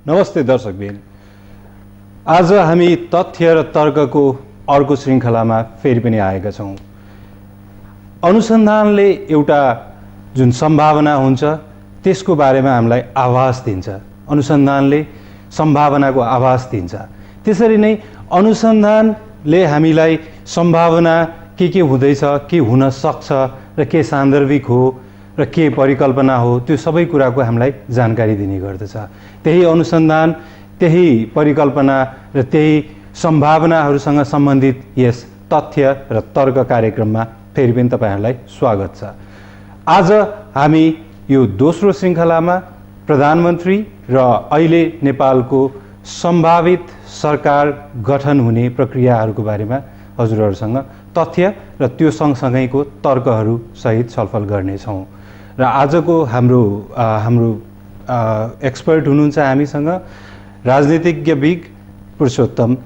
नमस्ते दर्शकबिन। आज हामी तथ्य र तर्कको अर्को श्रृङ्खलामा फेरि पनि आएका छौँ। अनुसन्धानले एउटा जुन सम्भावना हुन्छ त्यसको बारेमा हामीलाई आभास दिन्छ, अनुसन्धानले सम्भावनाको आभास दिन्छ। त्यसरी नै अनुसन्धानले हामीलाई सम्भावना के हुँदैछ, के हुन सक्छ र के सान्दर्भिक हो र के परिकल्पना हो, त्यो सबै कुराको हामीलाई जानकारी दिने गर्दछ। त्यही अनुसन्धान, त्यही परिकल्पना र त्यही सम्भावनाहरूसँग सम्बन्धित यस तथ्य र तर्क कार्यक्रममा फेरि पनि तपाईहरुलाई स्वागत छ। आज हामी यो दोस्रो श्रृङ्खलामा प्रधानमन्त्री र अहिले नेपालको सम्भावित सरकार गठन हुने प्रक्रियाहरूको बारेमा हजुरहरूसँग तथ्य र त्यो सँगसँगैको तर्कहरू सहित छलफल गर्नेछौँ। र आजको हाम्रो एक्सपर्ट हुनुहुन्छ हामीसँग राजनीतिज्ञ विज्ञ पुरुषोत्तम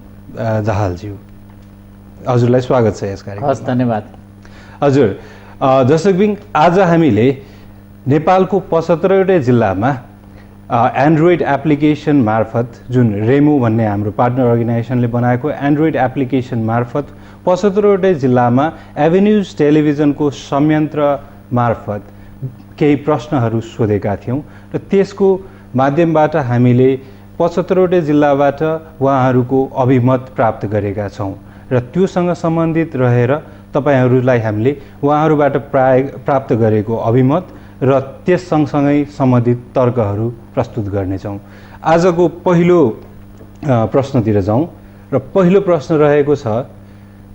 दाहालज्यू। हजुरलाई स्वागत छ यस कार्यक्रममा। हस्, धन्यवाद। हजुर, दर्शकबिन, आज हामीले नेपालको 75वटै जिल्लामा एन्ड्रोइड एप्लिकेसन मार्फत, जुन रेमो भन्ने हाम्रो पार्टनर अर्गनाइजेसनले बनाएको एन्ड्रोइड एप्लिकेसन मार्फत 75वटै जिल्लामा एभेन्यूज टेलिभिजनको संयन्त्र मार्फत केही प्रश्नहरू सोधेका थियौँ र त्यसको माध्यमबाट हामीले 75वटै जिल्लाबाट उहाँहरूको अभिमत प्राप्त गरेका छौँ र त्योसँग सम्बन्धित रहेर तपाईहरूलाई हामीले उहाँहरूबाट प्राप्त गरेको अभिमत र त्यस सँगसँगै सम्बन्धित तर्कहरू प्रस्तुत गर्नेछौँ। आजको पहिलो प्रश्नतिर जाउँ र पहिलो प्रश्न रहेको छ,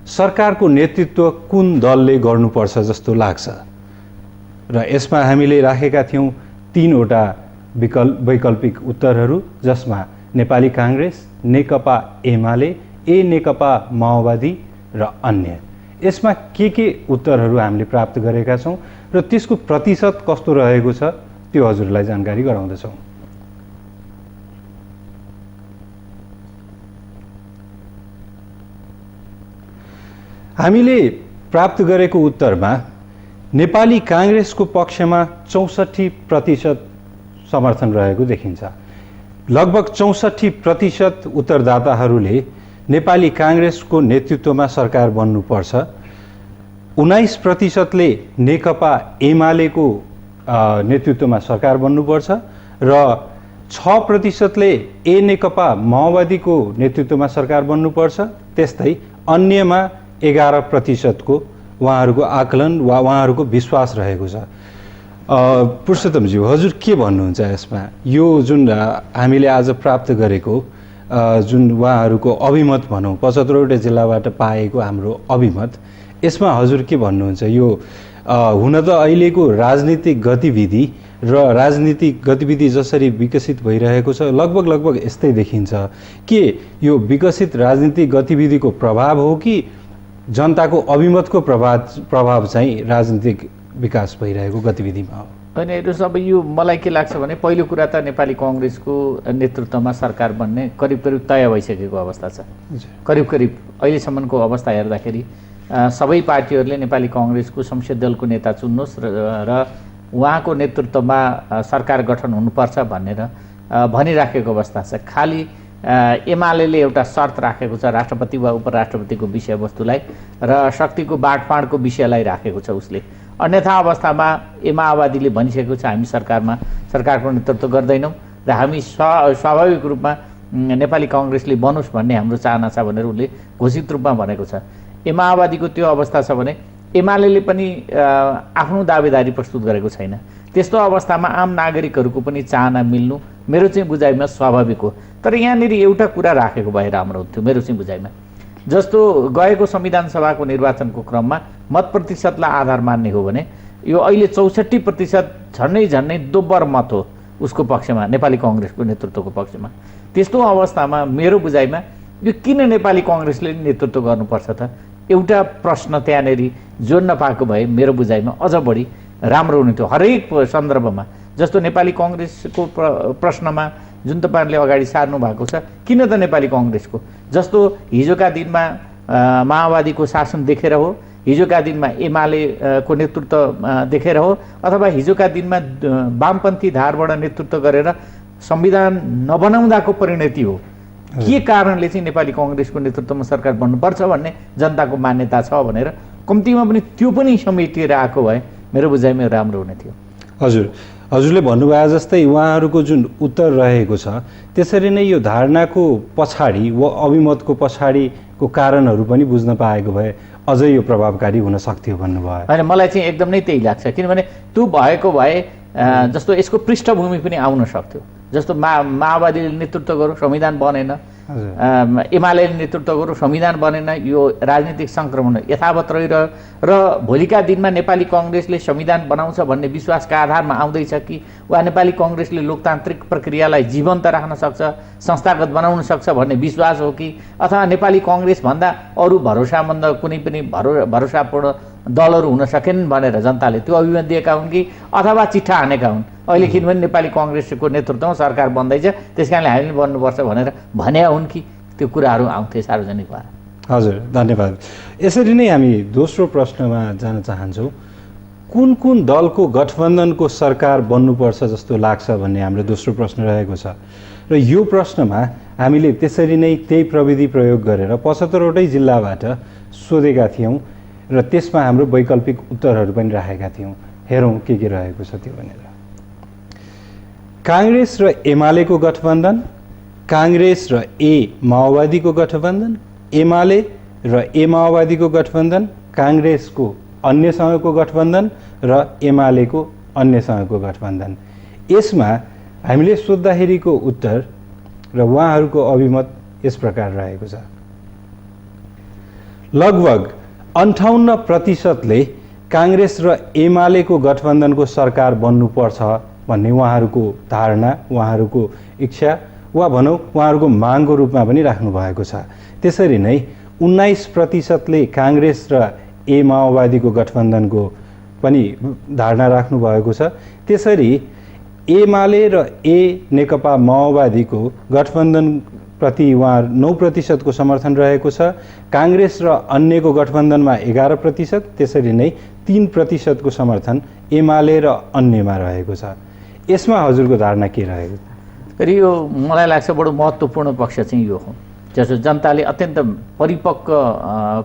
सरकारको नेतृत्व कुन दलले गर्नुपर्छ जस्तो लाग्छ? र यसमा हामीले राखेका थियौँ 3वटा वैकल्पिक उत्तरहरू, जसमा नेपाली काङ्ग्रेस, नेकपा एमाले, नेकपा माओवादी र अन्य। यसमा के उत्तरहरू हामीले प्राप्त गरेका छौँ र त्यसको प्रतिशत कस्तो रहेको छ त्यो हजुरलाई जानकारी गराउँदछौँ। हामीले प्राप्त गरेको उत्तरमा नेपाली काङ्ग्रेसको पक्षमा 64% समर्थन रहेको देखिन्छ। लगभग 64% उत्तरदाताहरूले नेपाली काङ्ग्रेसको नेतृत्वमा सरकार बन्नुपर्छ, 19%ले नेकपा एमालेको नेतृत्वमा सरकार बन्नुपर्छ र 6%ले नेकपा माओवादीको नेतृत्वमा सरकार बन्नुपर्छ। त्यस्तै अन्यमा 11%को उहाँहरूको आकलन वा उहाँहरूको विश्वास रहेको छ। पुरुषोत्तमज्यू, हजुर के भन्नुहुन्छ यसमा? यो जुन हामीले आज प्राप्त गरेको जुन उहाँहरूको अभिमत भनौँ, 75वटै जिल्लाबाट पाएको हाम्रो अभिमत, यसमा हजुर के भन्नुहुन्छ? यो हुन त अहिलेको राजनीतिक गतिविधि र राजनीतिक गतिविधि जसरी विकसित भइरहेको छ, लगभग यस्तै देखिन्छ। के यो विकसित राजनीतिक गतिविधिको प्रभाव हो कि जनताको अभिमतको प्रभाव चाहिँ राजनीतिक विकास भइरहेको गतिविधिमा हो? होइन, हेर्नु सबै यो मलाई के लाग्छ भने पहिलो कुरा त नेपाली काङ्ग्रेसको नेतृत्वमा सरकार बन्ने करिब तय भइसकेको अवस्था छ। करिब अहिलेसम्मको अवस्था हेर्दाखेरि सबै पार्टीहरूले नेपाली काङ्ग्रेसको संसदीय दलको नेता चुन्नुहोस् र उहाँको नेतृत्वमा सरकार गठन हुनुपर्छ भनेर भनिराखेको अवस्था छ। खालि एमाले एउटा शर्त राखेको छ, राष्ट्रपति वा उपराष्ट्रपतिको विषयवस्तुलाई र शक्तिको बाँडफाँडको विषयलाई राखेको छ उसले। अन्यथा अवस्थामा माओवादीले भनिसकेको छ हामी सरकारको नेतृत्व गर्दैनौँ र हामी स्वाभाविक रूपमा नेपाली काङ्ग्रेसले बनोस् भन्ने हाम्रो चाहना छ भनेर उसले घोषित रूपमा भनेको छ। माओवादीको त्यो अवस्था छ भने एमाले पनि आफ्नो दावेदारी प्रस्तुत गरेको छैन। त्यस्तो अवस्थामा आम नागरिकहरूको पनि चाहना मिल्नु मेरो चाहिँ बुझाइमा स्वाभाविक हो। तर यहाँनिर एउटा कुरा राखेको भए राम्रो हुन्थ्यो मेरो चाहिँ बुझाइमा। जस्तो गएको संविधान सभाको निर्वाचनको क्रममा मत प्रतिशतलाई आधार मान्ने हो भने यो अहिले 64% झन्डै दोब्बर मत हो उसको पक्षमा, नेपाली काङ्ग्रेसको नेतृत्वको पक्षमा। त्यस्तो अवस्थामा मेरो बुझाइमा यो किन नेपाली काङ्ग्रेसले नेतृत्व गर्नुपर्छ त? एउटा प्रश्न त्यहाँनिर जोड्न पाएको भए मेरो बुझाइमा अझ बढी राम्रो हुने थियो हरेक सन्दर्भमा। जस्तो नेपाली काङ्ग्रेसको प्रश्नमा जुन तपाईँहरूले अगाडि सार्नु भएको छ, किन त नेपाली काङ्ग्रेसको? जस्तो हिजोका दिनमा माओवादीको शासन देखेर हो, हिजोका दिनमा एमालेको नेतृत्व देखेर हो, अथवा हिजोका दिनमा वामपन्थी धारबाट नेतृत्व गरेर संविधान नबनाउँदाको परिणति हो। के कारणले चाहिँ नेपाली कङ्ग्रेसको नेतृत्वमा सरकार बन्नुपर्छ भन्ने जनताको मान्यता छ भनेर कम्तीमा पनि त्यो पनि समेटिएर आएको भए मेरो बुझाइमा राम्रो हुने थियो। हजुरले भन्नुभयो जस्तै उहाँहरूको जुन उत्तर रहेको छ त्यसरी नै यो धारणाको पछाडि वा अभिमतको पछाडिको कारणहरू पनि बुझ्न पाएको भए अझै यो प्रभावकारी हुन सक्थ्यो भन्नुभयो। होइन, मलाई चाहिँ एकदम नै त्यही लाग्छ। किनभने त्यो भएको भए जस्तो यसको पृष्ठभूमि पनि आउन सक्थ्यो। जस्तो माओवादीले नेतृत्व गर्यो, संविधान बनेन, एमाले नेतृत्व गर्यो, संविधान बनेन, यो राजनीतिक सङ्क्रमण यथावत रहिरह्यो र भोलिका दिनमा नेपाली कङ्ग्रेसले संविधान बनाउँछ भन्ने विश्वासका आधारमा आउँदैछ कि वा नेपाली कङ्ग्रेसले लोकतान्त्रिक प्रक्रियालाई जीवन्त राख्न सक्छ, संस्थागत बनाउन सक्छ भन्ने विश्वास हो कि अथवा नेपाली कङ्ग्रेसभन्दा अरू भरोसामन्द कुनै पनि भरोसापूर्ण दलहरू हुन सकेनन् भनेर जनताले त्यो अभिमत दिएका हुन् कि अथवा चिट्ठा हानेका हुन्। अहिले किनभने नेपाली कङ्ग्रेसको नेतृत्वमा सरकार बन्दैछ त्यस कारणले हामीले बन्नुपर्छ भनेर भने हुन् कि त्यो कुराहरू आउँथे सार्वजनिक भएर। हजुर, धन्यवाद। यसरी नै हामी दोस्रो प्रश्नमा जान चाहन्छौँ। कुन कुन दलको गठबन्धनको सरकार बन्नुपर्छ जस्तो लाग्छ भन्ने हाम्रो दोस्रो प्रश्न रहेको छ र यो प्रश्नमा हामीले त्यसरी नै त्यही प्रविधि प्रयोग गरेर 75वटै जिल्लाबाट सोधेका थियौँ र त्यसमा हाम्रो वैकल्पिक उत्तरहरू पनि राखेका थियौँ। हेरौँ के रहेको छ त्यो भनेर। काङ्ग्रेस र एमालेको गठबन्धन, काङ्ग्रेस र माओवादीको गठबन्धन, एमाले र माओवादीको गठबन्धन, काङ्ग्रेसको अन्यसँगको गठबन्धन र एमालेको अन्यसँगको गठबन्धन। यसमा हामीले सोद्धाखेरिको उत्तर र उहाँहरूको अभिमत यस प्रकार रहेको छ। लगभग 58% काङ्ग्रेस र एमालेको गठबन्धनको सरकार बन्नुपर्छ भन्ने उहाँहरूको धारणा, उहाँहरूको इच्छा वा भनौँ उहाँहरूको मागको रूपमा पनि राख्नु भएको छ। त्यसरी नै 19%ले काङ्ग्रेस र माओवादीको गठबन्धनको पनि धारणा राख्नु भएको छ। त्यसरी एमाले र नेकपा माओवादीको गठबन्धनप्रति उहाँ 9%को समर्थन रहेको छ। काङ्ग्रेस र अन्यको गठबन्धनमा 11%, त्यसरी नै 3%को समर्थन एमाले र अन्यमा रहेको छ। यसमा हजुरको धारणा के रहेको? फेरि यो मलाई लाग्छ बडो महत्त्वपूर्ण पक्ष चाहिँ यो हो। जस्तो जनताले अत्यन्त परिपक्व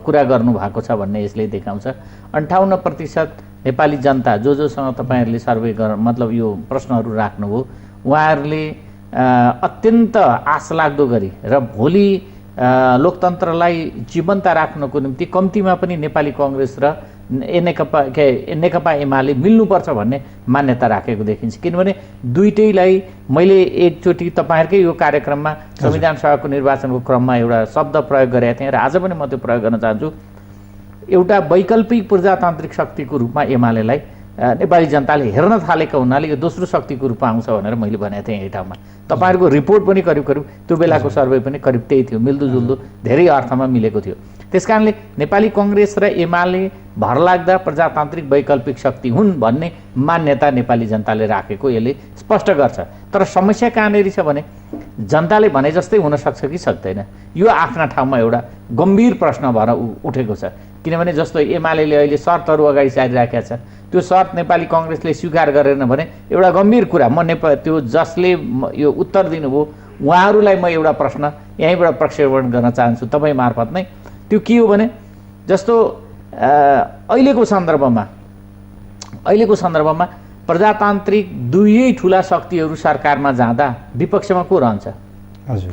कुरा गर्नुभएको छ भन्ने यसले देखाउँछ। 58% नेपाली जनता जोसँग तपाईँहरूले सर्वे मतलब यो प्रश्नहरू राख्नुभयो उहाँहरूले अत्यन्त आशलाग्दो गरी र भोलि लोकतन्त्रलाई जीवन्त राख्नको निम्ति कम्तीमा पनि नेपाली कङ्ग्रेस र नेकपा एमाले मिल्नुपर्छ भन्ने मान्यता राखेको देखिन्छ। किनभने दुईटैलाई मैले एकचोटि तपाईँहरूकै यो कार्यक्रममा संविधान सभाको निर्वाचनको क्रममा एउटा शब्द प्रयोग गरेका थिएँ र आज पनि म त्यो प्रयोग गर्न चाहन्छु। एउटा वैकल्पिक प्रजातान्त्रिक शक्तिको रूपमा एमालेलाई नेपाली जनताले हेर्न थालेको हुनाले यो दोस्रो शक्तिको रूपमा आउँछ भनेर मैले भनेको थिएँ यही ठाउँमा। तपाईँहरूको रिपोर्ट पनि करिब त्यो बेलाको सर्वे पनि करिब त्यही थियो, मिल्दोजुल्दो धेरै अर्थमा मिलेको थियो। त्यसकारणले नेपाली कङ्ग्रेस र एमाले भरलाग्दा प्रजातान्त्रिक वैकल्पिक शक्ति हुन् भन्ने मान्यता नेपाली जनताले राखेको यसले स्पष्ट गर्छ। तर समस्या कहाँनिर छ भने जनताले भने जस्तै हुन सक्छ कि सक्दैन, यो आफ्ना ठाउँमा एउटा गम्भीर प्रश्न भएर उठेको छ। किनभने जस्तो एमाले अहिले शर्तहरू अगाडि सारिराखेका छ, त्यो शर्त नेपाली कङ्ग्रेसले स्वीकार गरेन भने एउटा गम्भीर कुरा। म त्यो जसले यो उत्तर दिनुभयो उहाँहरूलाई म एउटा प्रश्न यहीँबाट प्रक्षेपण गर्न चाहन्छु तपाईँ मार्फत नै। त्यो के हो भने जस्तो अहिलेको सन्दर्भमा प्रजातान्त्रिक दुवै ठुला शक्तिहरू सरकारमा जाँदा विपक्षमा को रहन्छ? हजुर,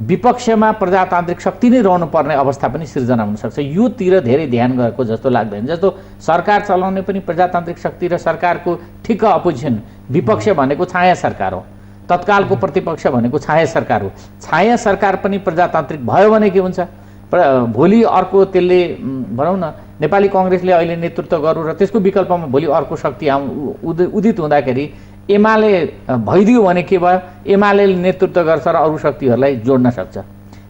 विपक्षमा प्रजातान्त्रिक शक्ति नै रहनुपर्ने अवस्था पनि सिर्जना हुनसक्छ। योतिर धेरै ध्यान गएको जस्तो लाग्दैन। जस्तो सरकार चलाउने पनि प्रजातान्त्रिक शक्ति र सरकारको ठिक्क अपोजिसन विपक्ष भनेको छाया सरकार हो, तत्कालको प्रतिपक्ष भनेको छाया सरकार हो। छाया सरकार पनि प्रजातान्त्रिक भयो भने के हुन्छ? भोलि अर्को त्यसले भनौँ न नेपाली कङ्ग्रेसले अहिले नेतृत्व गर्यो र त्यसको विकल्पमा भोलि अर्को शक्ति उदित हुँदाखेरि एमाले भइदियो भने के भयो? एमाले नेतृत्व गर्छ र अरू शक्तिहरूलाई जोड्न सक्छ।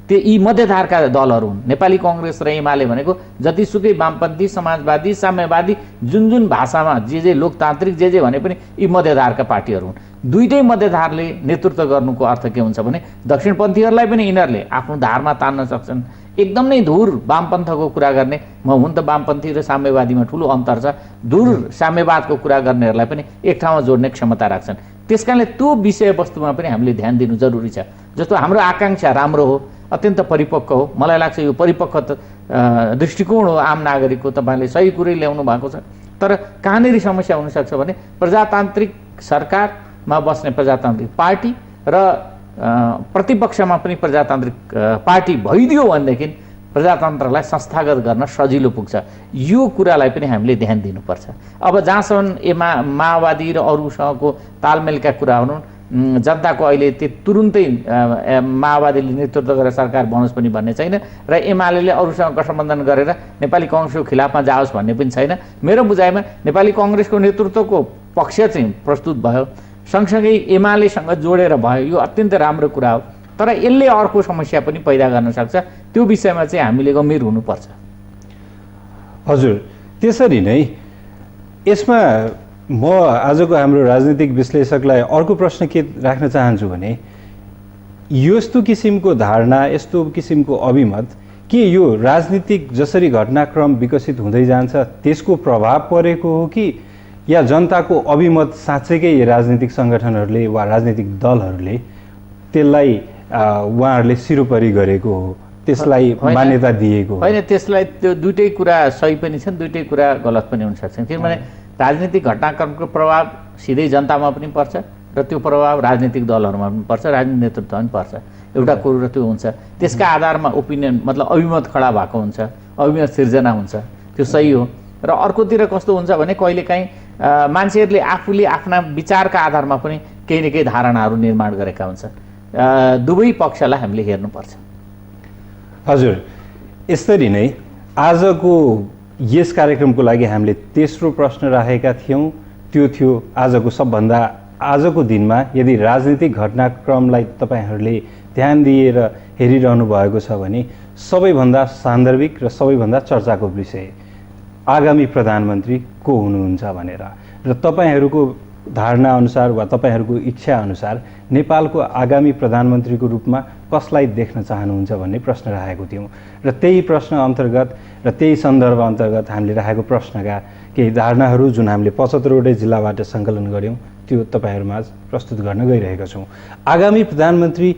त्यो यी मध्यधारका दलहरू हुन्। नेपाली कङ्ग्रेस र एमाले भनेको जतिसुकै वामपन्थी, समाजवादी, साम्यवादी जुन भाषामा जे लोकतान्त्रिक जे भने पनि यी मध्यधारका पार्टीहरू हुन्। दुईटै मध्यधारले नेतृत्व गर्नुको अर्थ के हुन्छ भने दक्षिणपन्थीहरूलाई पनि यिनीहरूले आफ्नो धारमा तान्न सक्छन्। एकदम नै धुर वामपन्थको कुरा गर्ने, हुन त वामपन्थी र साम्यवादीमा ठुलो अन्तर छ, धुर साम्यवादको कुरा गर्नेहरूलाई पनि एक ठाउँमा जोड्ने क्षमता राख्छन्। त्यस कारणले त्यो विषयवस्तुमा पनि हामीले ध्यान दिनु जरुरी छ। जस्तो हाम्रो आकाङ्क्षा राम्रो हो, अत्यन्त परिपक्व हो, मलाई लाग्छ यो परिपक्व दृष्टिकोण हो आम नागरिकको, तपाईँले सही कुरै ल्याउनु भएको छ। तर कहाँनिर समस्या हुनसक्छ भने प्रजातान्त्रिक सरकारमा बस्ने प्रजातान्त्रिक पार्टी र प्रतिपक्षमा पनि प्रजातान्त्रिक पार्टी भइदियो भनेदेखि प्रजातन्त्रलाई संस्थागत गर्न सजिलो पुग्छ। यो कुरालाई पनि हामीले ध्यान दिनुपर्छ। अब जहाँसम्म माओवादी र अरूसँगको तालमेलका कुरा हुनु, जनताको अहिले त्यो तुरुन्तै माओवादीले नेतृत्व गरेर सरकार बनोस् पनि भन्ने छैन र एमाले अरूसँग गठबन्धन गरेर नेपाली कङ्ग्रेसको खिलाफमा जाओस् भन्ने पनि छैन। मेरो बुझाइमा नेपाली कङ्ग्रेसको नेतृत्वको पक्ष चाहिँ प्रस्तुत भयो, सँगसँगै एमालेसँग जोडेर भयो, यो अत्यन्त राम्रो कुरा हो। तर यसले अर्को समस्या पनि पैदा गर्न सक्छ, त्यो विषयमा चाहिँ हामीले गम्भीर हुनुपर्छ। हजुर, त्यसरी नै यसमा म आजको हाम्रो राजनीतिक विश्लेषकलाई अर्को प्रश्न के राख्न चाहन्छु भने यस्तो किसिमको धारणा, यस्तो किसिमको अभिमत के यो राजनीतिक जसरी घटनाक्रम विकसित हुँदै जान्छ त्यसको प्रभाव परेको हो कि या जनताको अभिमत साँच्चैकै राजनीतिक सङ्गठनहरूले वा राजनीतिक दलहरूले त्यसलाई उहाँहरूले सिरोपरि गरेको हो, त्यसलाई मान्यता दिएको होइन? त्यसलाई त्यो दुइटै कुरा सही पनि छन्, दुइटै कुरा गलत पनि हुन सक्छन्। किनभने राजनीतिक घटनाक्रमको प्रभाव सिधै जनतामा पनि पर्छ र त्यो प्रभाव राजनीतिक दलहरूमा पनि पर्छ, राजनीतिक नेतृत्वमा पनि पर्छ। एउटा कुरो र त्यो हुन्छ, त्यसका आधारमा ओपिनियन मतलब अभिमत खडा भएको हुन्छ, अभिमत सिर्जना हुन्छ, त्यो सही हो। र अर्कोतिर कस्तो हुन्छ भने कहिलेकाहीँ मान्छेहरूले आफूले आफ्ना विचारका आधारमा पनि केही न केही धारणाहरू निर्माण गरेका हुन्छ। दुवै पक्षलाई हामीले हेर्नुपर्छ। हजुर, यसरी नै आजको यस कार्यक्रमको लागि हामीले तेस्रो प्रश्न राखेका थियौँ, त्यो थियो आजको दिनमा यदि राजनीतिक घटनाक्रमलाई तपाईँहरूले ध्यान दिएर हेरिरहनु भएको छ भने सबैभन्दा सान्दर्भिक र सबैभन्दा चर्चाको विषय आगामी प्रधानमन्त्री को हुनुहुन्छ भनेर र तपाईँहरूको धारणा अनुसार वा तपाईँहरूको इच्छा अनुसार नेपालको आगामी प्रधानमन्त्रीको रूपमा कसलाई देख्न चाहनुहुन्छ भन्ने प्रश्न राखेको थियौँ र त्यही प्रश्न अन्तर्गत र त्यही सन्दर्भ अन्तर्गत हामीले राखेको प्रश्नका केही धारणाहरू जुन हामीले 75वटै जिल्लाबाट सङ्कलन गऱ्यौँ त्यो तपाईँहरूमाझ प्रस्तुत गर्न गइरहेका छौँ। आगामी प्रधानमन्त्री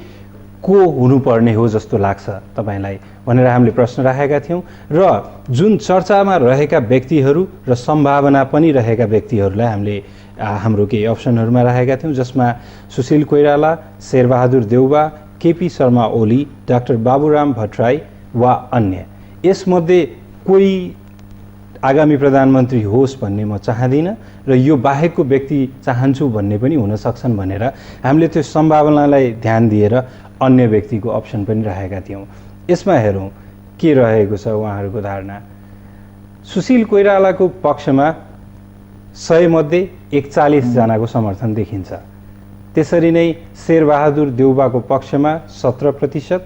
को हुनुपर्ने हो जस्तो लाग्छ तपाईँलाई भनेर हामीले प्रश्न राखेका थियौँ र जुन चर्चामा रहेका व्यक्तिहरू र सम्भावना पनि रहेका व्यक्तिहरूलाई हामीले हाम्रो केही अप्सनहरूमा राखेका थियौँ, जसमा सुशील कोइराला, शेरबहादुर देउबा, केपी शर्मा ओली, डाक्टर बाबुराम भट्टराई वा अन्य। यसमध्ये कोही आगामी प्रधानमन्त्री होस् भन्ने म चाहदिनँ र यो बाहेकको व्यक्ति चाहन्छु भन्ने पनि हुन सक्छन् भनेर हामीले त्यो सम्भावनालाई ध्यान दिएर अन्य व्यक्तिको अप्सन पनि राखेका थियौँ। यसमा हेरौँ के रहेको छ उहाँहरूको धारणा। सुशील कोइरालाको पक्षमा 100 मध्ये 41 जनाको समर्थन देखिन्छ। त्यसरी नै शेरबहादुर देउबाको पक्षमा 17%,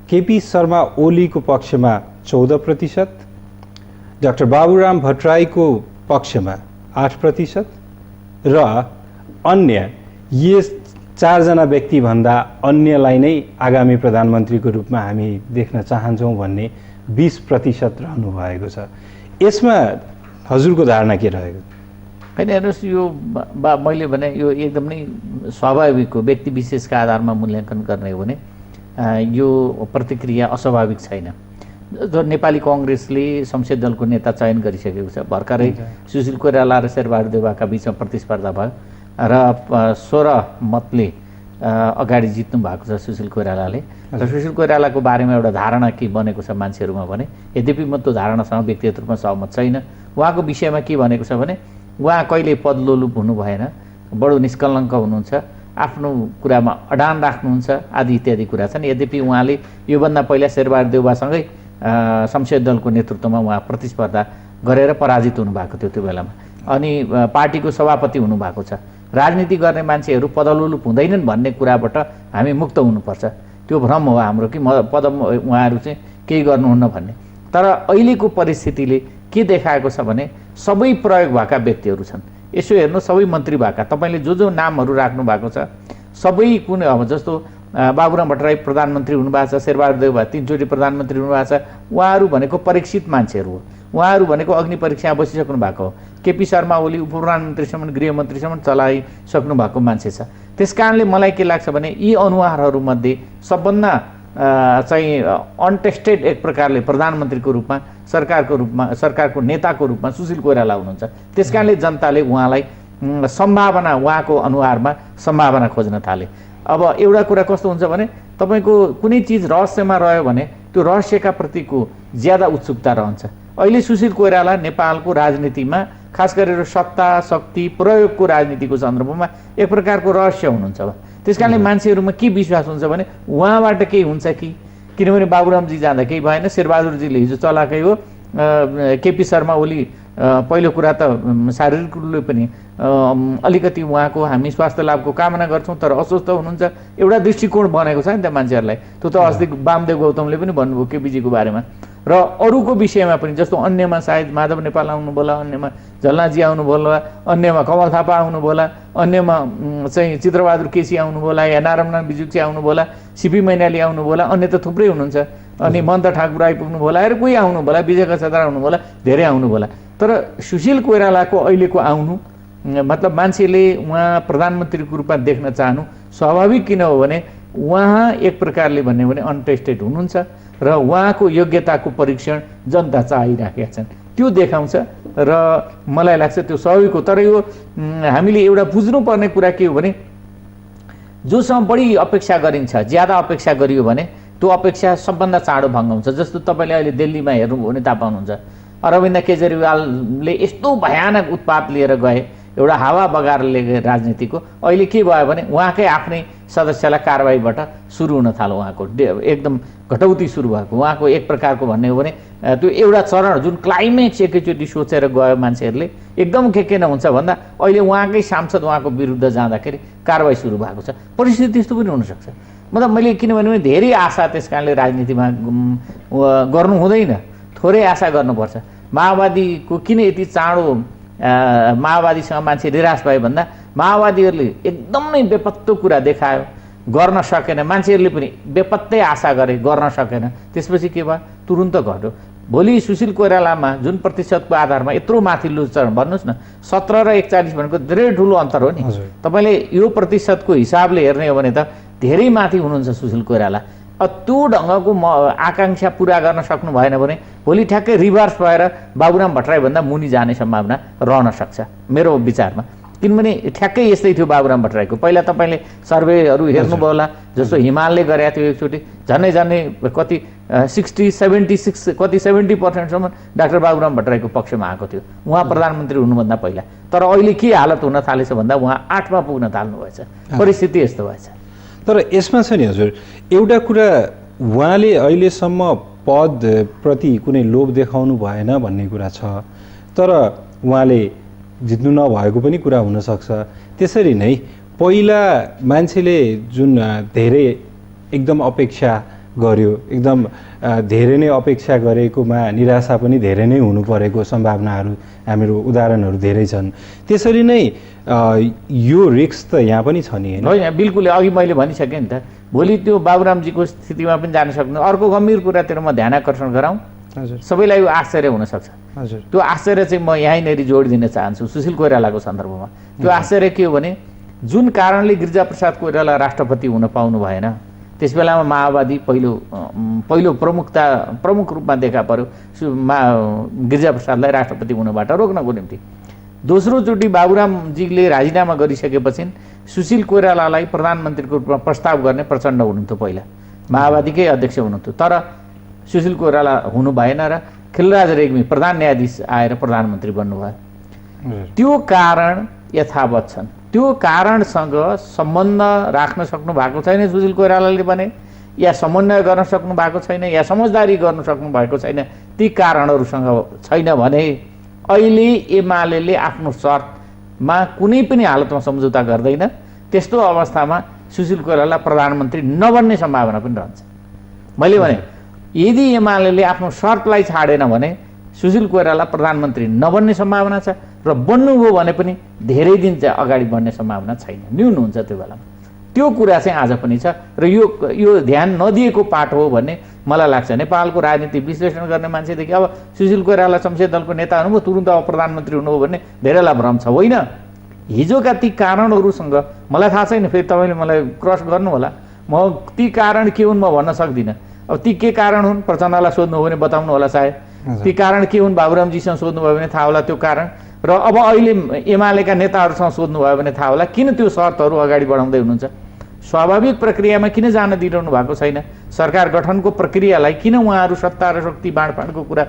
केपी शर्मा ओलीको पक्षमा 14%, डाक्टर बाबुराम भट्टराईको पक्षमा 8% र अन्य यस 4 जना व्यक्तिभन्दा अन्यलाई नै आगामी प्रधानमन्त्रीको रूपमा हामी देख्न चाहन्छौँ भन्ने 20% रहनु भएको छ। यसमा हजुरको धारणा के रहेको? होइन, हेर्नुहोस्, यो मैले भने यो एकदमै स्वाभाविक हो। व्यक्ति विशेषका आधारमा मूल्याङ्कन गर्ने हो भने यो प्रतिक्रिया अस्वाभाविक छैन। जो नेपाली कङ्ग्रेसले संसदीय दलको नेता चयन गरिसकेको छ। भर्खरै सुशील कोइराला र शेरबहादुर देउबाका बिचमा प्रतिस्पर्धा भयो र 16 मतले अगाडि जित्नु भएको छ सुशील कोइरालाले। र सुशील कोइरालाको बारेमा एउटा धारणा के बनेको छ मान्छेहरूमा भने, यद्यपि म त्यो धारणासँग व्यक्तिगत रूपमा सहमत छैन। उहाँको विषयमा के भनेको छ भने उहाँ कहिले पदलोलुप हुनु भएन, बडो निष्कलङ्क हुनुहुन्छ, आफ्नो कुरामा अडान राख्नुहुन्छ आदि इत्यादि कुरा छन्। यद्यपि उहाँले योभन्दा पहिला शेरबहादुर देउबासँगै संसदीय दलको नेतृत्वमा उहाँ प्रतिस्पर्धा गरेर पराजित हुनुभएको थियो त्यो बेलामा, अनि पार्टीको सभापति हुनुभएको छ। राजनीति गर्ने मान्छेहरू पदलोलुप हुँदैनन् भन्ने कुराबाट हामी मुक्त हुनुपर्छ। त्यो भ्रम हो हाम्रो कि उहाँहरू चाहिँ केही गर्नुहुन्न भन्ने। तर अहिलेको परिस्थितिले के देखाएको छ भने सबै प्रयोग भएका व्यक्तिहरू छन्। यसो हेर्नु, सबै मन्त्री भएका, तपाईँले जो नामहरू राख्नु भएको छ सबै कुनै, अब जस्तो बाबुराम भट्टराई प्रधानमन्त्री हुनुभएको छ, शेरबहादुर देउबा 3 चोटि प्रधानमन्त्री हुनुभएको छ। उहाँहरू भनेको परीक्षित मान्छेहरू हो, उहाँहरू भनेको अग्नि परीक्षामा बसिसक्नु भएको हो। केपी शर्मा ओली उपप्रधानमन्त्रीसम्म गृहमन्त्रीसम्म चलाइसक्नु भएको मान्छे छ। त्यस कारणले मलाई के लाग्छ भने यी अनुहारहरूमध्ये सबभन्दा चाहिँ अनटेस्टेड एक प्रकारले प्रधानमन्त्रीको रूपमा सरकारको नेताको रूपमा सुशील कोइराला हुनुहुन्छ। त्यस कारणले जनताले उहाँलाई सम्भावना, उहाँको अनुहारमा सम्भावना खोज्न थाले। अब एउटा कुरा कस्तो हुन्छ भने तपाईँको कुनै चिज रहस्यमा रह्यो भने त्यो रहस्यका प्रतिको ज्यादा उत्सुकता रहन्छ। अहिले सुशील कोइराला नेपालको राजनीतिमा खास गरेर सत्ता शक्ति प्रयोगको राजनीतिको सन्दर्भमा एक प्रकारको रहस्य हुनुहुन्छ। त्यस कारणले मान्छेहरूमा के विश्वास हुन्छ भने उहाँबाट केही हुन्छ कि, किनभने बाबुरामजी जाँदा केही भएन, शेरबहादुरजीले हिजो चलाएकै हो, केपी शर्मा ओली पहिलो कुरा त शारीरिक रूपले पनि अलिकति उहाँको हामी स्वास्थ्य लाभको कामना गर्छौँ तर अस्वस्थ हुनुहुन्छ, एउटा दृष्टिकोण बनेको छ नि त मान्छेहरूलाई। त्यो त अस्ति वामदेव गौतमले पनि भन्नुभयो केपीजीको बारेमा। र अरूको विषयमा पनि जस्तो अन्यमा सायद माधव नेपाल आउनु होला, अन्यमा झलनाजी आउनु होला, अन्यमा कमल थापा आउनु होला, अन्यमा चाहिँ चित्रबहादुर केसी आउनु होला, या नारायण बिजुक्सी आउनु होला, सिपी मैनाली आउनु होला, अन्य त थुप्रै हुनुहुन्छ। अनि मन्त ठाकुर आइपुग्नु होला, अरू कोही आउनु होला, विजय कछादार आउनु होला, धेरै आउनु होला। तर सुशील कोइरालाको अहिलेको आउनु मतलब मान्छेले उहाँ प्रधानमन्त्रीको रूपमा देख्न चाहनु स्वाभाविक किन हो भने उहाँ एक प्रकारले भन्यो भने अनटेस्टेड हुनुहुन्छ र उहाँको योग्यताको परीक्षण जनता चाहिराखेका छन्, त्यो देखाउँछ र मलाई लाग्छ त्यो स्वाभाविक हो। तर यो हामीले एउटा बुझ्नुपर्ने कुरा के हो भने जोसँग बढी अपेक्षा गरिन्छ, ज्यादा अपेक्षा गरियो भने त्यो अपेक्षा सबभन्दा चाँडो भङ्ग हुन्छ। जस्तो तपाईँले अहिले दिल्लीमा हेर्नुभयो भने थाहा पाउनुहुन्छ अरविन्द केजरीवालले यस्तो भयानक उत्पात लिएर गए, एउटा हावा बगाएर लिएर राजनीतिको। अहिले के भयो भने उहाँकै आफ्नै सदस्यलाई कारबाहीबाट सुरु हुन थाल्यो, उहाँको एकदम घटौती सुरु भएको। उहाँको एक प्रकारको भन्ने हो भने त्यो एउटा चरण जुन क्लाइमेक्स एकैचोटि सोचेर गयो मान्छेहरूले एकदम के हुन्छ भन्दा अहिले उहाँकै सांसद उहाँको विरुद्ध जाँदाखेरि कारबाही सुरु भएको छ। परिस्थिति त्यस्तो पनि हुनसक्छ। मतलब मैले किनभने धेरै आशा त्यस कारणले राजनीतिमा गर्नु हुँदैन, थोरै आशा गर्नुपर्छ। माओवादीको किन यति चाँडो माओवादीसँग मान्छे निराश भयो भन्दा माओवादीहरूले एकदम नै बेपत्तो कुरा देखायो, गर्न सकेन, मान्छेहरूले पनि बेपत्तै आशा गरे, गर्न सकेन। त्यसपछि के भयो, तुरुन्त घट्यो। भोलि सुशील कोइरालामा जुन प्रतिशतको आधारमा यत्रो माथिल्लो चरण भन्नुहोस् न 17 र 41 भनेको धेरै ठुलो अन्तर हो नि। तपाईँले यो प्रतिशतको हिसाबले हेर्ने हो भने त धेरै माथि हुनुहुन्छ सुशील कोइराला। त्यो ढङ्गको आकाङ्क्षा पुरा गर्न सक्नु भएन भने भोलि ठ्याक्कै रिभर्स भएर बाबुराम भट्टराईभन्दा मुनि जाने सम्भावना रहन सक्छ मेरो विचारमा। किनभने ठ्याक्कै यस्तै थियो बाबुराम भट्टराईको। पहिला तपाईँले सर्वेहरू हेर्नुभयो होला, जस्तो हिमालले गरेको थियो एकचोटि, झन्डै कति 60-76 कति 70%सम्म डाक्टर बाबुराम भट्टराईको पक्षमा आएको थियो उहाँ प्रधानमन्त्री हुनुभन्दा पहिला। तर अहिले के हालत हुन थालेछ भन्दा उहाँ 8मा पुग्न थाल्नुभएछ, परिस्थिति यस्तो भएछ। तर यसमा छ नि हजुर, एउटा कुरा उहाँले अहिलेसम्म पदप्रति कुनै लोभ देखाउनु भएन भन्ने कुरा छ, तर उहाँले जित्नु नभएको पनि कुरा हुनसक्छ। त्यसरी नै पहिला मान्छेले जुन धेरै एकदम अपेक्षा गर्यो, एकदम धेरै नै अपेक्षा गरेकोमा निराशा पनि धेरै नै हुनु परेको सम्भावनाहरू हाम्रो उदाहरणहरू धेरै छन्। त्यसरी नै यो रिस्क त यहाँ पनि छ नि होइन? बिल्कुल, अघि मैले भनिसकेँ नि त, भोलि त्यो बाबुरामजीको स्थितिमा पनि जान सक्नु। अर्को गम्भीर कुरातिर म ध्यान आकर्षण गराउँ, सबैलाई यो आश्चर्य हुनसक्छ। त्यो आश्चर्य चाहिँ म यहीँनिर जोड दिन चाहन्छु सुशील कोइरालाको सन्दर्भमा। त्यो आश्चर्य के हो भने जुन कारणले गिरिजाप्रसाद कोइराला राष्ट्रपति हुन पाउनु भएन, त्यस बेलामा माओवादी पहिलो प्रमुख रूपमा देखा पर्यो गिरिजाप्रसादलाई राष्ट्रपति हुनबाट रोक्नको निम्ति। दोस्रोचोटि बाबुरामजीले राजीनामा गरिसकेपछि सुशील कोइरालालाई प्रधानमन्त्रीको रूपमा प्रस्ताव गर्ने प्रचण्ड हुनुहुन्थ्यो, पहिला माओवादीकै अध्यक्ष हुनुहुन्थ्यो। तर सुशील कोइराला हुनु भएन र खिलराज रेग्मी प्रधान न्यायाधीश आएर प्रधानमन्त्री बन्नुभयो। त्यो कारण यथावत छन्। त्यो कारणसँग सम्बन्ध राख्न सक्नु भएको छैन सुशील कोइरालाले भने, या समन्वय गर्न सक्नु भएको छैन, या समझदारी गर्न सक्नु भएको छैन। ती कारणहरूसँग छैन भने अहिले एमाले आफ्नो शर्तमा कुनै पनि हालतमा सम्झौता गर्दैन। त्यस्तो अवस्थामा सुशील कोइराला प्रधानमन्त्री नबन्ने सम्भावना पनि रहन्छ। मैले भने यदि एमाले आफ्नो शर्तलाई छाडेन भने सुशील कोइराला प्रधानमन्त्री नबन्ने सम्भावना छ, र बन्नुभयो भने पनि धेरै दिन चाहिँ अगाडि बढ्ने सम्भावना छैन, न्यून हुन्छ त्यो बेलामा। त्यो कुरा चाहिँ आज पनि छ र यो ध्यान नदिएको पाठ हो भन्ने मलाई लाग्छ। नेपालको राजनीति विश्लेषण गर्ने मान्छेदेखि अब सुशील कोइराला संसदीय दलको नेता हुनुभयो, तुरुन्त अब प्रधानमन्त्री हुनुभयो भन्ने धेरैलाई भ्रम छ। होइन, हिजोका ती कारणहरूसँग मलाई थाहा छैन, फेरि तपाईँले मलाई क्रस गर्नु होला, म ती कारण के हुन् म भन्न सक्दिनँ। अब ती के कारण हुन् प्रचण्डलाई सोध्नु हो भने बताउनु होला, सायद ती कारण के हुन् बाबुरामजीसँग सोध्नुभयो भने थाहा होला त्यो कारण, र अब अहिले एमालेका नेताहरूसँग सोध्नुभयो भने थाहा होला किन त्यो शर्तहरू अगाडि बढाउँदै हुनुहुन्छ। स्वाभाविक प्रक्रियामा किन जान दिइरहनु भएको छैन, सरकार गठनको प्रक्रियालाई किन उहाँहरू सत्ता र शक्ति बाँडफाँडको कुरा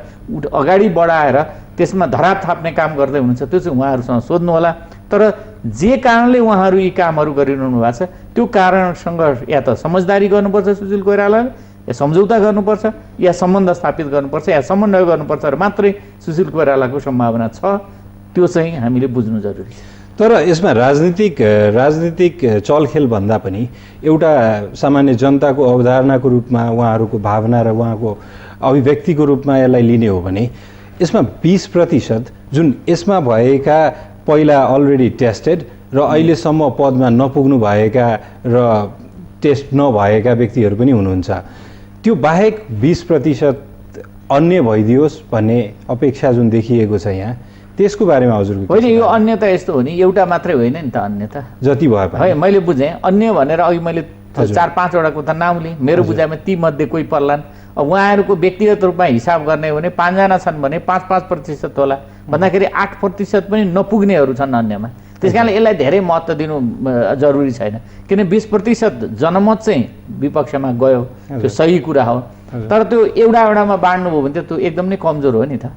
अगाडि बढाएर त्यसमा धराप थाप्ने काम गर्दै हुनुहुन्छ, त्यो चाहिँ उहाँहरूसँग सोध्नु होला। तर जे कारणले उहाँहरू यी कामहरू गरिरहनु भएको छ त्यो कारणसँग या त समझदारी गर्नुपर्छ सुशील कोइरालाले, या सम्झौता गर्नुपर्छ, या सम्बन्ध स्थापित गर्नुपर्छ, या समन्वय गर्नुपर्छ र मात्रै सुशील कोइरालाको सम्भावना छ, त्यो चाहिँ हामीले बुझ्नु जरुरी छ। तर यसमा राजनीतिक चलखेल भन्दा पनि एउटा सामान्य जनताको अवधारणाको रूपमा उहाँहरूको भावना र उहाँको अभिव्यक्तिको रूपमा यसलाई लिने हो भने यसमा 20% जुन यसमा भएका पहिला अलरेडी टेस्टेड र अहिलेसम्म पदमा नपुग्नु भएका र टेस्ट नभएका व्यक्तिहरू पनि हुनुहुन्छ, त्यो बाहेक 20% अन्य भइदियोस् भन्ने अपेक्षा जुन देखिएको छ यहाँ, त्यसको बारेमा हजुरको होइन? यो अन्यता यस्तो हो नि, एउटा मात्रै होइन नि त अन्यता, जति भए पनि है मैले बुझेँ। अन्य भनेर अघि मैले 4-5वटाको त नाम लिएँ, मेरो बुझाइमा ती मध्ये कोही पर्लान्। अब उहाँहरूको व्यक्तिगत रूपमा हिसाब गर्ने हो भने 5 जना छन् भने 5% होला, भन्दाखेरि 8% पनि नपुग्नेहरू छन् अन्यमा। त्यस कारणले यसलाई धेरै महत्त्व दिनु जरुरी छैन, किन 20% जनमत चाहिँ विपक्षमा गयो, त्यो सही कुरा हो। तर त्यो एउटामा बाँड्नुभयो भने त्यो एकदम नै कमजोर हो नि त।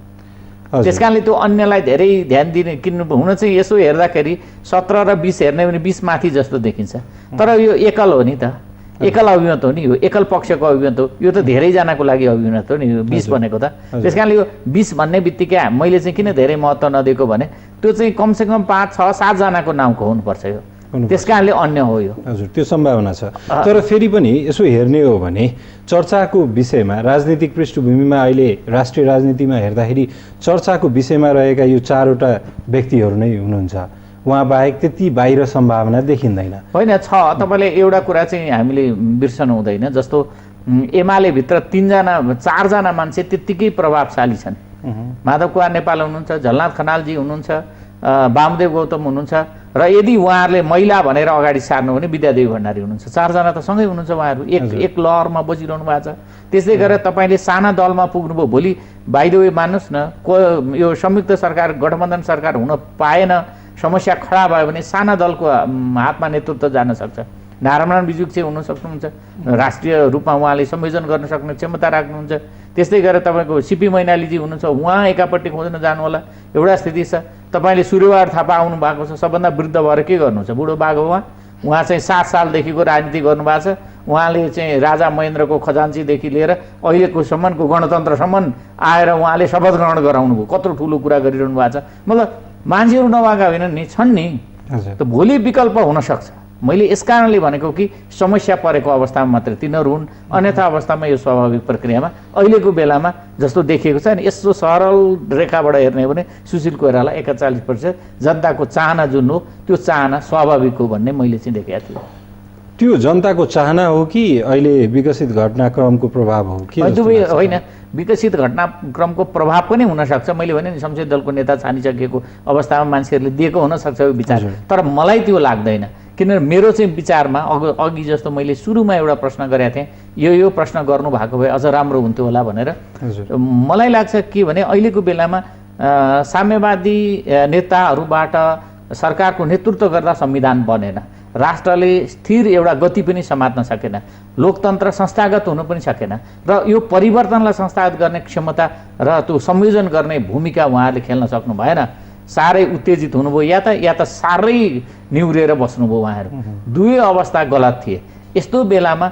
त्यस कारणले त्यो अन्यलाई धेरै ध्यान दिने, किन हुन चाहिँ यसो हेर्दाखेरि 17 र 20 हेर्ने भने 20 माथि जस्तो देखिन्छ, तर यो एकल हो नि त, एकल अभिमत हो नि, यो एकल पक्षको अभिमत हो, यो त धेरैजनाको लागि अभिमत हो नि यो 20 भनेको त। त्यस कारणले यो 20 भन्ने बित्तिकै मैले चाहिँ किन धेरै महत्त्व नदिएको भने त्यो चाहिँ कमसेकम 5-6-7 जनाको नामको हुनुपर्छ यो, त्यस कारणले अन्य हो यो। हजुर, त्यो सम्भावना छ। तर फेरि पनि यसो हेर्ने हो भने चर्चाको विषयमा राजनीतिक पृष्ठभूमिमा अहिले राष्ट्रिय राजनीतिमा हेर्दाखेरि चर्चाको विषयमा रहेका यो 4वटा व्यक्तिहरू नै हुनुहुन्छ, उहाँ बाहेक त्यति बाहिर सम्भावना देखिँदैन। होइन छ, तपाईँले एउटा कुरा चाहिँ हामीले बिर्सनु हुँदैन, जस्तो एमाले भित्र 4जना मान्छे त्यत्तिकै प्रभावशाली छन्। माधव कुमार नेपाल हुनुहुन्छ, झलनाथ खनालजी हुनुहुन्छ, वामदेव गौतम हुनुहुन्छ, र यदि उहाँहरूले महिला भनेर अगाडि सार्नु भने विद्यादेवी भण्डारी हुनुहुन्छ। 4जना त सँगै हुनुहुन्छ, उहाँहरू एक लहरमा बसिरहनु भएको छ। त्यसै गरेर तपाईँले साना दलमा पुग्नुभयो, भोलि बाइ द वे मान्नुहोस् न, यो संयुक्त सरकार गठबन्धन सरकार हुन पाएन, समस्या खडा भयो भने साना दलको हातमा नेतृत्व जान सक्छ। नारायण बिजुक चाहिँ हुन सक्नुहुन्छ, राष्ट्रिय रूपमा उहाँले संयोजन गर्न सक्ने क्षमता राख्नुहुन्छ। त्यस्तै गरेर तपाईँको सिपी मैनालीजी हुनुहुन्छ, उहाँ एकापट्टि खोज्न जानु होला, एउटा स्थिति छ। तपाईँले सूर्यबहादुर थापा आउनु भएको छ, सबभन्दा वृद्ध भएर के गर्नुहुन्छ, बुढो बाघ हो उहाँ चाहिँ 7 सालदेखिको राजनीति गर्नुभएको छ। उहाँले चाहिँ राजा महेन्द्रको खजान्चीदेखि लिएर अहिलेको सम्मको गणतन्त्रसम्म आएर उहाँले शपथ ग्रहण गराउनु भयो, कत्रो ठुलो कुरा गरिरहनु भएको छ। मतलब मान्छेहरू नभएका होइनन् नि, छन् नि, त भोलि विकल्प हुनसक्छ। मैले यस कारणले भनेको कि समस्या परेको अवस्थामा मात्रै तिनीहरू हुन्, अन्यथा अवस्थामा यो स्वाभाविक प्रक्रियामा अहिलेको बेलामा जस्तो देखिएको छ नि, यस्तो सरल रेखाबाट हेर्ने हो भने सुशील कोइराला 41% जनताको चाहना जुन हो त्यो चाहना स्वाभाविक हो भन्ने मैले चाहिँ देखेको थिएँ। त्यो जनताको चाहना हो कि अहिले विकसित घटनाक्रमको प्रभाव हो कि? होइन, विकसित घटनाक्रमको प्रभाव पनि हुनसक्छ। मैले भने नि संसदीय दलको नेता छानिसकेको अवस्थामा मान्छेहरूले दिएको हुनसक्छ यो विचार, तर मलाई त्यो लाग्दैन। किनभने मेरो चाहिँ विचारमा अघि जस्तो मैले सुरुमा एउटा प्रश्न गरेको थिएँ, यो प्रश्न गर्नु भएको भए अझ राम्रो हुन्थ्यो होला भनेर। मलाई लाग्छ के भने अहिलेको बेलामा साम्यवादी नेताहरूबाट सरकारको नेतृत्व गर्दा संविधान बनेन, राष्ट्रले स्थिर एउटा गति पनि समात्न सकेन, लोकतन्त्र संस्थागत हुनु पनि सकेन, र यो परिवर्तनलाई संस्थागत गर्ने क्षमता र त्यो संयोजन गर्ने भूमिका उहाँहरूले खेल्न सक्नु भएन। साह्रै उत्तेजित हुनुभयो या त साह्रै निहुरेर बस्नुभयो उहाँहरू, दुवै अवस्था गलत थिए। यस्तो बेलामा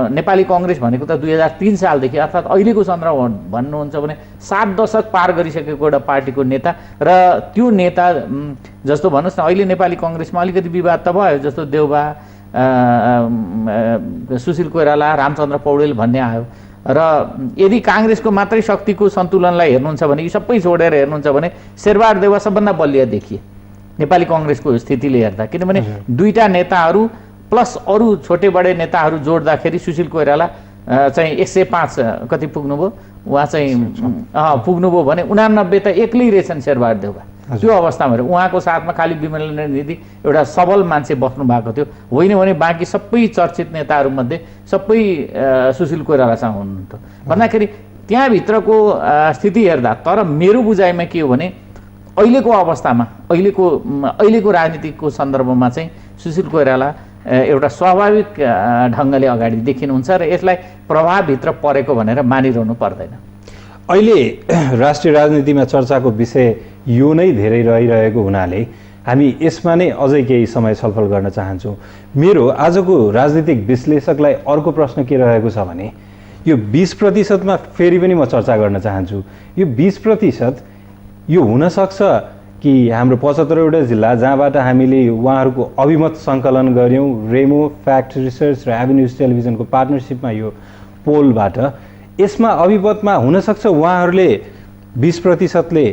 नेपाली कङ्ग्रेस भनेको त 2003 सालदेखि अर्थात् अहिलेको सन्दर्भ भन्नुहुन्छ भने 7 दशक पार गरिसकेको एउटा पार्टीको नेता, र त्यो नेता जस्तो भन्नुहोस् न अहिले नेपाली कङ्ग्रेसमा अलिकति विवाद त भयो, जस्तो देउबा, सुशील कोइराला, रामचन्द्र पौडेल भन्ने आयो। र यदि काङ्ग्रेसको मात्रै शक्तिको सन्तुलनलाई हेर्नुहुन्छ भने, यी सबै छोडेर हेर्नुहुन्छ भने शेरबहादुर देउवा सबभन्दा बलिया देखिए नेपाली कङ्ग्रेसको स्थितिले हेर्दा, किनभने दुईटा नेताहरू प्लस अरू छोटे बडे नेताहरू जोड्दाखेरि सुशील कोइराला चाहिँ 105 कति पुग्नुभयो उहाँ चाहिँ पुग्नुभयो भने 89 त एक्लै रहेछन् शेरबहादुर देउवा। त्यो अवस्थामा उहाँको साथमा खालि विमला दिदी एउटा सबल मान्छे बस्नु भएको थियो, होइन भने बाँकी सबै चर्चित नेताहरूमध्ये सबै सुशील कोइरालासँग हुनुहुन्थ्यो भन्दाखेरि त्यहाँभित्रको स्थिति हेर्दा। तर मेरो बुझाइमा के हो भने अहिलेको अवस्थामा अहिलेको राजनीतिको सन्दर्भमा चाहिँ सुशील कोइराला एउटा स्वाभाविक ढङ्गले अगाडि देखिनुहुन्छ र यसलाई प्रभावभित्र परेको भनेर मानिरहनु पर्दैन। अहिले राष्ट्रिय राजनीतिमा चर्चाको विषय यो नै धेरै रहिरहेको हुनाले हामी यसमा नै अझै केही समय छलफल गर्न चाहन्छौँ। मेरो आजको राजनीतिक विश्लेषकलाई अर्को प्रश्न के रहेको छ भने यो 20%मा फेरि पनि म चर्चा गर्न चाहन्छु। यो 20% यो हुनसक्छ कि हाम्रो 75वटा जिल्ला जहाँबाट हामीले उहाँहरूको अभिमत सङ्कलन गऱ्यौँ रेमो फ्याक्ट रिसर्च र एभेन्यूज टेलिभिजनको पार्टनरसिपमा यो पोलबाट, यसमा अभिमतमा हुनसक्छ उहाँहरूले 20%ले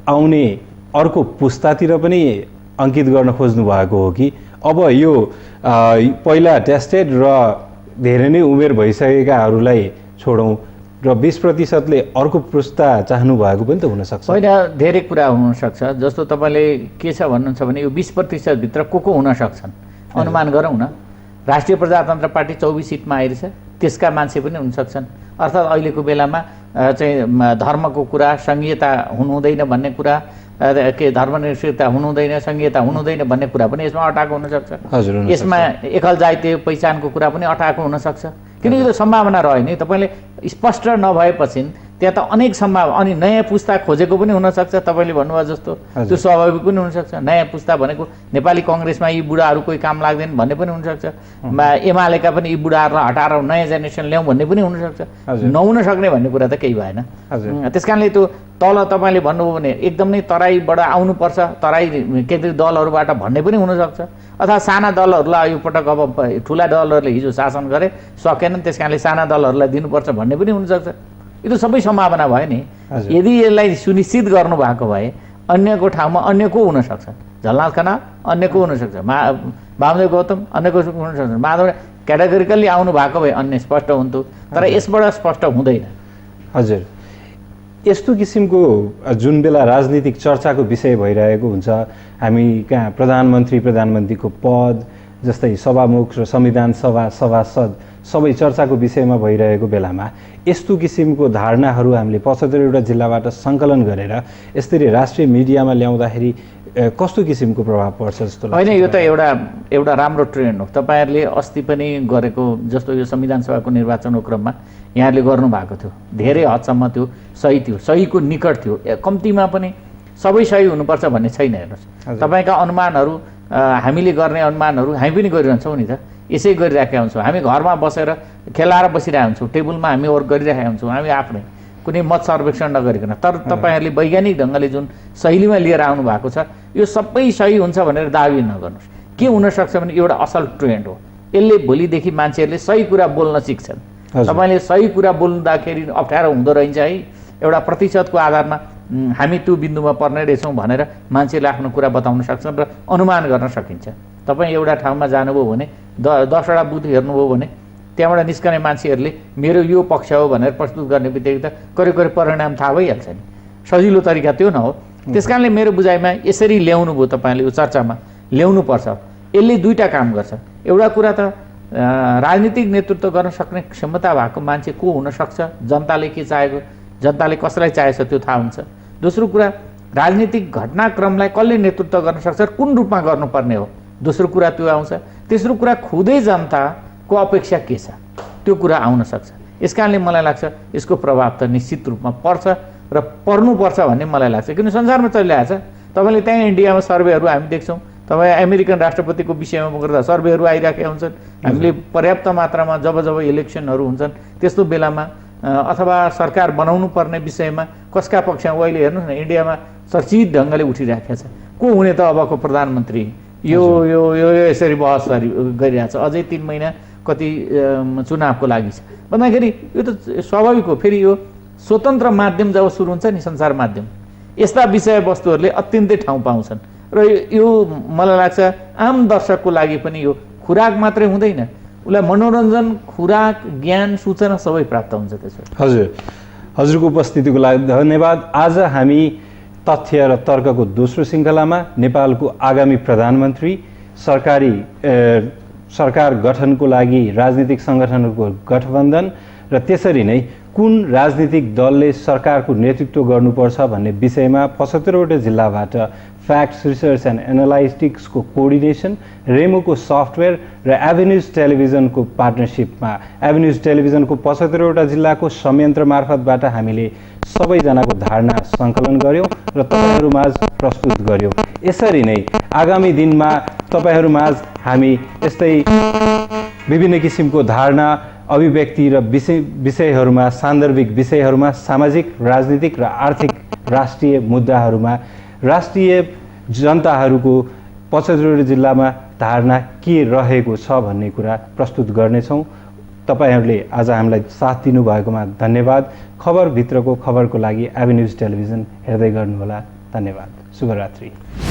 आउने अर्को पुस्तातिर पनि अङ्कित गर्न खोज्नु भएको हो कि अब यो पहिला टेस्टेड र धेरै नै उमेर भइसकेकाहरूलाई छोडौँ र 20%ले अर्को पुस्ता चाहनु भएको पनि त हुनसक्छ। होइन, धेरै कुरा हुनसक्छ। जस्तो तपाईँले के छ भन्नुहुन्छ भने यो 20% भित्र को हुन सक्छन् अनुमान गरौँ न। राष्ट्रिय प्रजातन्त्र पार्टी 24 सिटमा आइरहेछ, त्यसका मान्छे पनि हुन सक्छन्। अर्थात् अहिलेको बेलामा चाहिँ धर्मको कुरा, सङ्घीयता हुनुहुँदैन भन्ने कुरा, के धर्मनिरपेक्षता हुनुहुँदैन, सङ्घीयता हुनुहुँदैन भन्ने कुरा पनि यसमा अटाएको हुनसक्छ। यसमा एकल जातीय पहिचानको कुरा पनि अटाएको हुनसक्छ। किनकि त्यो सम्भावना रह्यो नि, तपाईँले स्पष्ट नभएपछि त्यहाँ त अनेक सम्भावना। अनि नयाँ पुस्ता खोजेको पनि हुनसक्छ, तपाईँले भन्नुभयो जस्तो त्यो स्वाभाविक पनि हुनसक्छ। नयाँ पुस्ता भनेको नेपाली कङ्ग्रेसमा यी बुढाहरू कोही काम लाग्दैन भन्ने पनि हुनसक्छ, एमालेका पनि यी बुढाहरूलाई हटाएर नयाँ जेनेरेसन ल्याउँ भन्ने पनि हुनसक्छ। नहुन सक्ने भन्ने कुरा त केही भएन। त्यस कारणले त्यो तल तपाईँले भन्नुभयो भने एकदमै तराईबाट आउनुपर्छ, तराई केन्द्रीय दलहरूबाट भन्ने पनि हुनसक्छ। अथवा साना दलहरूलाई यो पटक अब ठुला दलहरूले हिजो शासन गरे सकेनन्, त्यस कारणले साना दलहरूलाई दिनुपर्छ भन्ने पनि हुनसक्छ। यो त सबै सम्भावना भयो नि। यदि यसलाई सुनिश्चित गर्नुभएको भए अन्यको ठाउँमा अन्यको हुनसक्छ, झलनाथ खनाल अन्यको हुनसक्छ, वामदेव गौतम अन्यको हुनसक्छ, माधव क्याटेगोरिकल्ली आउनु भएको भए अन्य स्पष्ट हुन्थ्यो। तर यसबाट स्पष्ट हुँदैन। हजुर, यस्तो किसिमको जुन बेला राजनीतिक चर्चाको विषय भइरहेको हुन्छ, हामी कहाँ प्रधानमन्त्रीको पद जस्तै सभामुख र संविधान सभा सभासद सबै चर्चाको विषयमा भइरहेको बेलामा यस्तो किसिमको धारणाहरू हामीले 75वटा जिल्लाबाट सङ्कलन गरेर यसरी राष्ट्रिय मिडियामा ल्याउँदाखेरि कस्तो किसिमको प्रभाव पर्छ जस्तो लाग्छ? होइन, यो त एउटा राम्रो ट्रेन्ड हो। तपाईँहरूले अस्ति पनि गरेको जस्तो यो संविधान सभाको निर्वाचनको क्रममा यहाँहरूले गर्नुभएको थियो, धेरै हदसम्म त्यो सही थियो, सहीको निकट थियो। कम्तीमा पनि सबै सही हुनुपर्छ भन्ने छैन। हेर्नुहोस्, तपाईँका अनुमानहरू हामीले गर्ने अनुमानहरू हामी पनि गरिरहन्छौँ नि त, यसै गरिराखेका हुन्छौँ। हामी घरमा बसेर खेलाएर बसिरहेका हुन्छौँ, टेबलमा हामी वर्क गरिरहेका हुन्छौँ, हामी आफ्नै कुनै मत सर्वेक्षण नगरिकन। तर तपाईँहरूले वैज्ञानिक ढङ्गले जुन शैलीमा लिएर आउनु भएको छ यो सबै सही हुन्छ भनेर दाबी नगर्नुहोस्। के हुनसक्छ भने एउटा असल ट्रेन्ड हो, यसले भोलिदेखि मान्छेहरूले सही कुरा बोल्न सिक्छन्। तपाईँले सही कुरा बोल्दाखेरि अप्ठ्यारो हुँदो रहेछ है, एउटा प्रतिशतको आधारमा हामी त्यो बिन्दुमा पर्ने रहेछौँ भनेर मान्छेले आफ्नो कुरा बताउन सक्छन् र अनुमान गर्न सकिन्छ। तपाईँ एउटा ठाउँमा जानुभयो भने 10वटा बुथ हेर्नुभयो भने त्यहाँबाट निस्कने मान्छेहरूले मेरो यो पक्ष हो भनेर प्रस्तुत गर्ने बित्तिकै त करिब परिणाम थाहा भइहाल्छ नि। सजिलो तरिका त्यो न हो। त्यस कारणले मेरो बुझाइमा यसरी ल्याउनु भयो, तपाईँले यो चर्चामा ल्याउनुपर्छ। यसले दुईवटा काम गर्छ। एउटा कुरा त राजनीतिक नेतृत्व गर्न सक्ने क्षमता भएको मान्छे को हुनसक्छ, जनताले के चाहेको, जनताले कसलाई चाहेछ त्यो थाहा हुन्छ। दोस्रो कुरा, राजनीतिक घटनाक्रमलाई कसले नेतृत्व गर्न सक्छ, कुन रूपमा गर्नुपर्ने हो, दोस्रो कुरा त्यो आउँछ। तेस्रो कुरा, खुदै जनताको अपेक्षा के छ त्यो कुरा आउन सक्छ। यस कारणले मलाई लाग्छ यसको प्रभाव त निश्चित रूपमा पर्छ र पर्नुपर्छ भन्ने मलाई लाग्छ। किन संसारमा चलिरहेको छ। तपाईँले त्यहाँ इन्डियामा सर्वेहरू हामी देख्छौँ, तपाईँ अमेरिकन राष्ट्रपतिको विषयमा गर्दा सर्वेहरू आइरहेका हुन्छन्। हामीले पर्याप्त मात्रामा जब इलेक्सनहरू हुन्छन् त्यस्तो बेलामा अथवा सरकार बनाउनु पर्ने विषयमा कसका पक्षमा अहिले हेर्नुहोस् न इन्डियामा चर्चित ढङ्गले उठिरहेको छ। को हुने त अबको प्रधानमन्त्री, यो यो यो यसरी बहस गरिरहेछ। अझै 3 महिना कति चुनावको लागि छ भन्दाखेरि यो त स्वाभाविक हो। फेरि यो स्वतन्त्र माध्यम जब सुरु हुन्छ नि, सञ्चार माध्यम, यस्ता विषयवस्तुहरूले अत्यन्तै ठाउँ पाउँछन् र यो मलाई लाग्छ आम दर्शकको लागि पनि यो खुराक मात्रै हुँदैन, उसलाई मनोरञ्जन, खुराक, ज्ञान, सूचना सबै प्राप्त हुन्छ त्यसबाट। हजुरको उपस्थितिको लागि धन्यवाद। आज हामी तथ्य र तर्कको दोस्रो श्रृङ्खलामा नेपालको आगामी प्रधानमन्त्री, सरकार गठनको लागि राजनीतिक सङ्गठनहरूको गठबन्धन र त्यसरी नै कुन राजनीतिक दलले सरकारको नेतृत्व गर्नुपर्छ भन्ने विषयमा 75वटा जिल्लाबाट फ्याक्ट्स, रिसर्च एन्ड एनालाइटिक्सको कोअर्डिनेसन, रेमोको सफ्टवेयर र एभेन्युज टेलिभिजनको पार्टनरसिपमा एभेन्युज टेलिभिजनको 75वटा जिल्लाको संयन्त्र मार्फतबाट हामीले सबैजनाको धारणा सङ्कलन गऱ्यौँ र तपाईँहरूमाझ प्रस्तुत गऱ्यौँ। यसरी नै आगामी दिनमा तपाईँहरूमाझ हामी यस्तै विभिन्न किसिमको धारणा, अभिव्यक्ति र विषयहरूमा, सान्दर्भिक विषयहरूमा, सामाजिक, राजनीतिक र आर्थिक राष्ट्रिय मुद्दाहरूमा राष्ट्रिय जनताहरूको 75 जिल्लामा धारणा के रहेको छ भन्ने कुरा प्रस्तुत गर्नेछौँ। तपाईँहरूले आज हामीलाई साथ दिनुभएकोमा धन्यवाद। खबरभित्रको खबरको लागि एभेन्युज टेलिभिजन हेर्दै गर्नुहोला। धन्यवाद। शुभरात्रि।